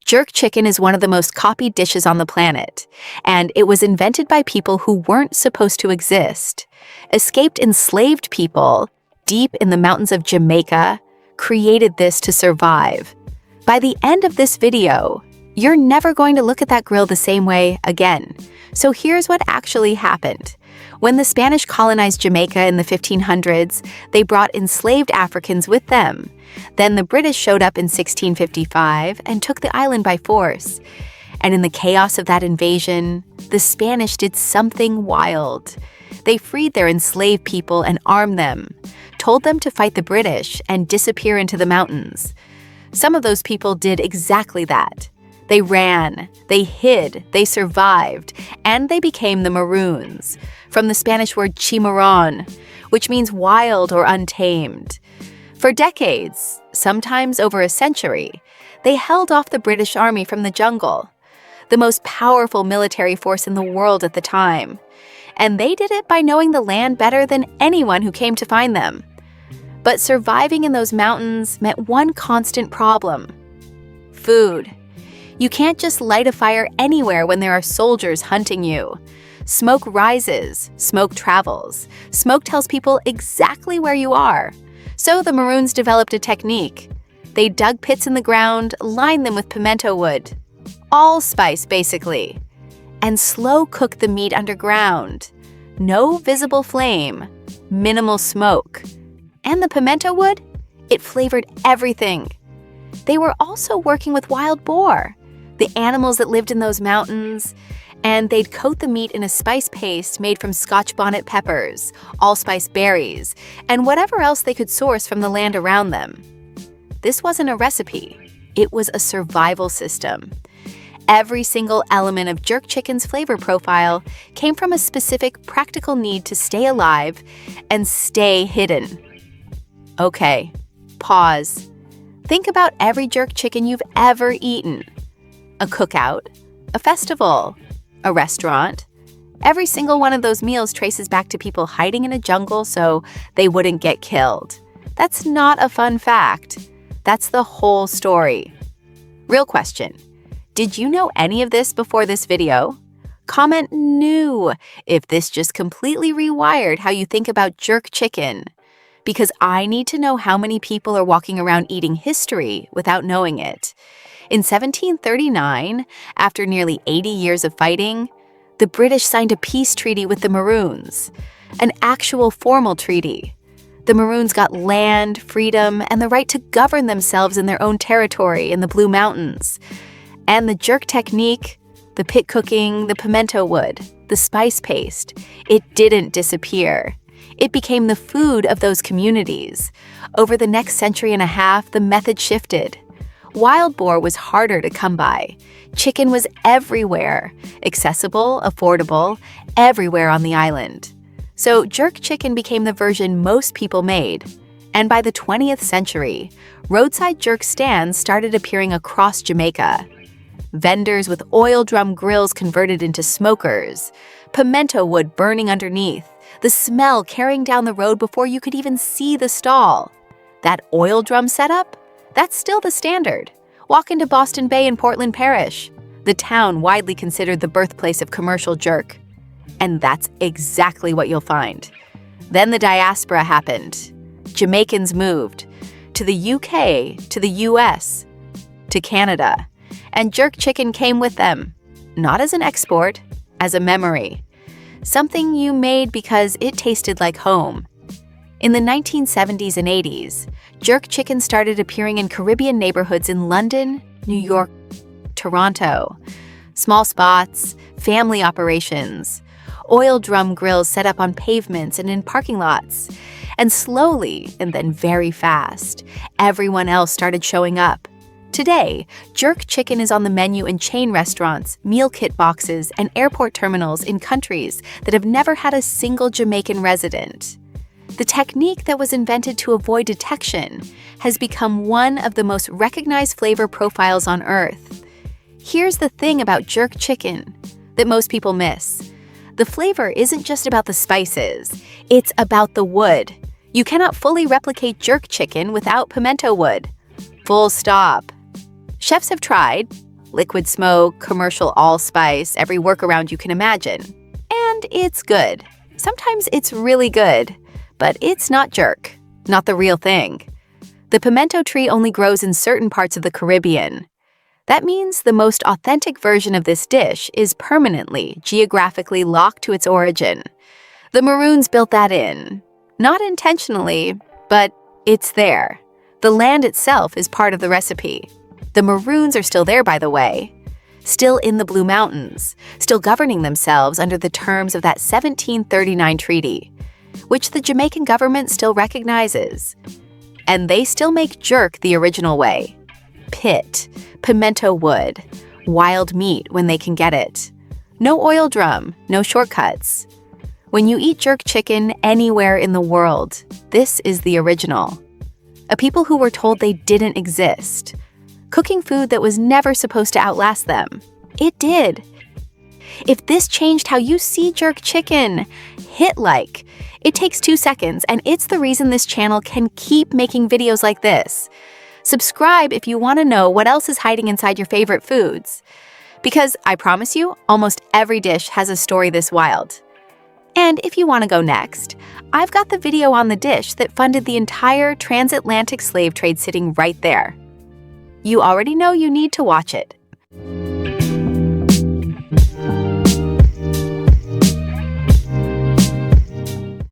Jerk chicken is one of the most copied dishes on the planet, and it was invented by people who weren't supposed to exist. Escaped enslaved people, deep in the mountains of Jamaica, created this to survive. By the end of this video, you're never going to look at that grill the same way again. So here's what actually happened. When the Spanish colonized Jamaica in the 1500s, they brought enslaved Africans with them. Then the British showed up in 1655 and took the island by force. And in the chaos of that invasion, the Spanish did something wild. They freed their enslaved people and armed them, told them to fight the British and disappear into the mountains. Some of those people did exactly that. They ran, they hid, they survived, and they became the Maroons, from the Spanish word chimarrón, which means wild or untamed. For decades, sometimes over a century, they held off the British Army from the jungle, the most powerful military force in the world at the time. And they did it by knowing the land better than anyone who came to find them. But surviving in those mountains meant one constant problem: food. You can't just light a fire anywhere when there are soldiers hunting you. Smoke rises, smoke travels. Smoke tells people exactly where you are. So the Maroons developed a technique. They dug pits in the ground, lined them with pimento wood, allspice basically, and slow cooked the meat underground. No visible flame, minimal smoke. And the pimento wood? It flavored everything. They were also working with wild boar, the animals that lived in those mountains, and they'd coat the meat in a spice paste made from Scotch bonnet peppers, allspice berries, and whatever else they could source from the land around them. This wasn't a recipe. It was a survival system. Every single element of jerk chicken's flavor profile came from a specific practical need to stay alive and stay hidden. Okay, pause. Think about every jerk chicken you've ever eaten. A cookout, a festival, a restaurant. Every single one of those meals traces back to people hiding in a jungle so they wouldn't get killed. That's not a fun fact. That's the whole story. Real question. Did you know any of this before this video? Comment "new" if this just completely rewired how you think about jerk chicken. Because I need to know how many people are walking around eating history without knowing it. In 1739, after nearly 80 years of fighting, the British signed a peace treaty with the Maroons, an actual formal treaty. The Maroons got land, freedom, and the right to govern themselves in their own territory in the Blue Mountains. And the jerk technique, the pit cooking, the pimento wood, the spice paste, it didn't disappear. It became the food of those communities. Over the next century and a half, the method shifted. Wild boar was harder to come by. Chicken was everywhere, accessible, affordable, everywhere on the island. So jerk chicken became the version most people made. And by the 20th century, roadside jerk stands started appearing across Jamaica. Vendors with oil drum grills converted into smokers, pimento wood burning underneath, the smell carrying down the road before you could even see the stall. That oil drum setup? That's still the standard. Walk into Boston Bay in Portland Parish, the town widely considered the birthplace of commercial jerk. And that's exactly what you'll find. Then the diaspora happened. Jamaicans moved to the UK, to the US, to Canada. And jerk chicken came with them, not as an export, as a memory. Something you made because it tasted like home. In the 1970s and 80s, jerk chicken started appearing in Caribbean neighborhoods in London, New York, Toronto. Small spots, family operations, oil drum grills set up on pavements and in parking lots. And slowly, and then very fast, everyone else started showing up. Today, jerk chicken is on the menu in chain restaurants, meal kit boxes, and airport terminals in countries that have never had a single Jamaican resident. The technique that was invented to avoid detection has become one of the most recognized flavor profiles on Earth. Here's the thing about jerk chicken that most people miss. The flavor isn't just about the spices, it's about the wood. You cannot fully replicate jerk chicken without pimento wood. Full stop. Chefs have tried, Liquid smoke, commercial allspice, every workaround you can imagine. And it's good. Sometimes it's really good, but it's not jerk, not the real thing. The pimento tree only grows in certain parts of the Caribbean. That means the most authentic version of this dish is permanently, geographically locked to its origin. The Maroons built that in. Not intentionally, but it's there. The land itself is part of the recipe. The Maroons are still there, by the way. Still in the Blue Mountains, still governing themselves under the terms of that 1739 treaty, which the Jamaican government still recognizes. And they still make jerk the original way. Pit, pimento wood, wild meat when they can get it. No oil drum, no shortcuts. When you eat jerk chicken anywhere in the world, this is the original. A people who were told they didn't exist. Cooking food that was never supposed to outlast them. It did. If this changed how you see jerk chicken, hit like. It takes 2 seconds, and it's the reason this channel can keep making videos like this. Subscribe if you want to know what else is hiding inside your favorite foods. Because I promise you, almost every dish has a story this wild. And if you want to go next, I've got the video on the dish that funded the entire transatlantic slave trade sitting right there. You already know you need to watch it.